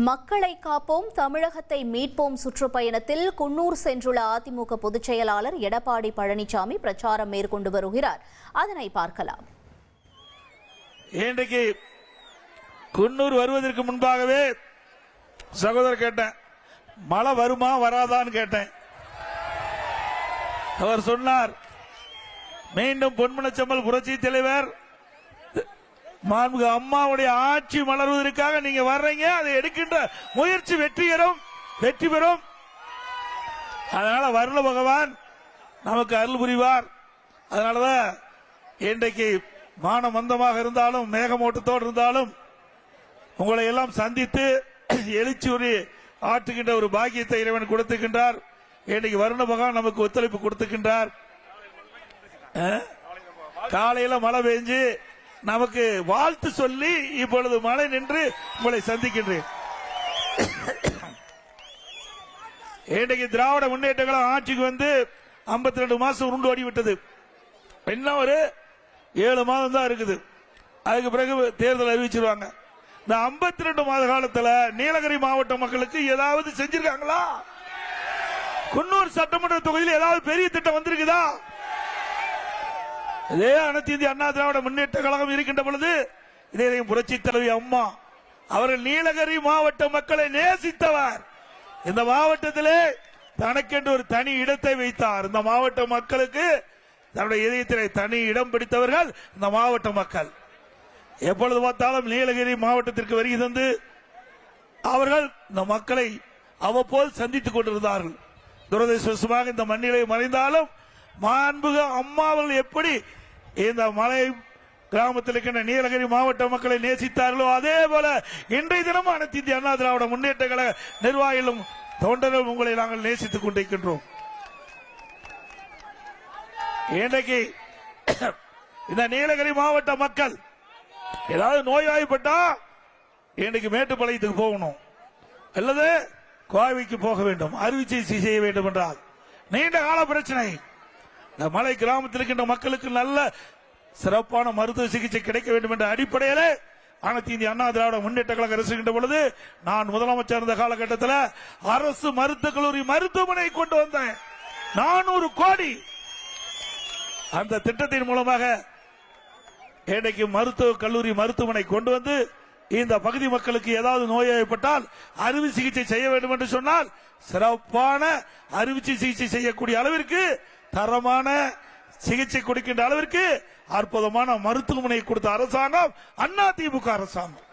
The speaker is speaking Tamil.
மக்களை காப்போம் தமிழகத்தை மீட்போம் சுற்றுப்பயணத்தில் குன்னூர் சென்றுள்ள அதிமுக பொதுச் செயலாளர் எடப்பாடி பழனிசாமி பிரச்சாரம் மேற்கொண்டு வருகிறார். அதனை பார்க்கலாம். இன்றைக்கு குன்னூர் வருவதற்கு முன்பாகவே சகோதரர் கேட்டேன், மழை வருமா வராதான்னு கேட்டேன். அவர் சொன்னார், மீண்டும் பொன்மனச்செம்மல் புரட்சி தலைவர் அம்மாவுடைய ஆட்சி மலர்வதற்காக நீங்க வர்றீங்க, அதை எடுக்கின்ற முயற்சி வெற்றி பெறும். அதனால வருண பகவான் நமக்கு அருள் புரிவார். அதனாலதான் இன்றைக்கு வானம் மந்தமாக இருந்தாலும் மேகமூட்டத்தோடு இருந்தாலும் உங்களை எல்லாம் சந்தித்து எழுச்சி ஆற்றுகின்ற ஒரு பாக்கியத்தை இறைவன் கொடுத்துக்கின்றார். இன்றைக்கு வருண பகவான் நமக்கு ஒத்துழைப்பு கொடுத்துக்கின்றார். காலையில மழை பெஞ்சு நமக்கு வாழ்த்து சொல்லி இப்பொழுது மழை நின்று உங்களை சந்திக்கின்றேன். இன்றைக்கு திராவிட முன்னேற்ற கழகம் ஆட்சிக்கு வந்து 52 மாசம் உருண்டு ஓடிவிட்டது. இன்னும் ஒரு 7 மாதம் தான் இருக்குது. அதுக்கு பிறகு தேர்தல் அறிவிச்சிருவாங்க. இந்த 52 மாத காலத்தில் நீலகிரி மாவட்ட மக்களுக்கு ஏதாவது செஞ்சிருக்காங்களா? குன்னூர் சட்டமன்ற தொகுதியில் ஏதாவது பெரிய திட்டம் வந்திருக்குதா? இதே அனைத்து இந்திய அண்ணா திராவிட முன்னேற்ற கழகம் இருக்கின்ற பொழுது இதே புரட்சி தலைவி அம்மா அவர்கள் நீலகிரி மாவட்ட மக்களை நேசித்தவர். இந்த மாவட்டத்திலே தனக்கென்று ஒரு தனி இடத்தை வைத்தார். இந்த மாவட்ட மக்களுக்கு தன்னுடைய இதயத்திலே தனி இடம் பிடித்தவர்கள் இந்த மாவட்ட மக்கள். எப்பொழுது பார்த்தாலும் நீலகிரி மாவட்டத்திற்கு வருகை தந்து அவர்கள் இந்த மக்களை அவ்வப்போது சந்தித்துக் கொண்டிருந்தார்கள். துரதிருஷ்டவசமாக இந்த மண்ணிலே மறைந்தாலும் மாண்புக அம்மா அவர்கள் எப்படி இந்த மலை கிராமத்தில் இருக்கின்ற நீலகிரி மாவட்ட மக்களை நேசித்தார்களோ அதே போல இன்றைய தினமும் அனைத்து இந்திய அண்ணா திராவிட முன்னேற்ற கழக நிர்வாகிகளும் தொண்டர்களும் உங்களை நாங்கள் நேசித்துக் கொண்டிருக்கின்றோம். இன்றைக்கு இந்த நீலகிரி மாவட்ட மக்கள் ஏதாவது நோய்வாய்ப்பட்டா இன்றைக்கு மேட்டுப்பாளையத்துக்கு போகணும் அல்லது கோவைக்கு போக வேண்டும், அறுவை சிகிச்சை செய்ய வேண்டும் என்றால் நீண்ட கால பிரச்சனை. இந்த மலை கிராமத்தில் இருக்கின்ற மக்களுக்கு நல்ல சிறப்பான மருத்துவ சிகிச்சை கிடைக்க வேண்டும் என்ற அடிப்படையில் அனைத்து இந்திய அண்ணா திராவிட முன்னேற்ற கழக அரசு பொழுது நான் முதலமைச்சர் இருந்த காலகட்டத்தில் அரசு மருத்துவக் கல்லூரி மருத்துவமனை கொண்டு வந்தேன். 400 கோடி அந்த திட்டத்தின் மூலமாக இன்றைக்கு மருத்துவக் கல்லூரி மருத்துவமனை கொண்டு வந்து இந்த பகுதி மக்களுக்கு ஏதாவது நோய் ஏற்பட்டால் அறுவை சிகிச்சை செய்ய வேண்டும் என்று சொன்னால் சிறப்பான அறுவை சிகிச்சை செய்யக்கூடிய அளவிற்கு தரமான சிகிச்சை கொடுக்கின்ற அளவிற்கு அற்புதமான மருத்துவமனை கொடுத்த அரசாங்கம் அதிமுக அரசாங்கம்.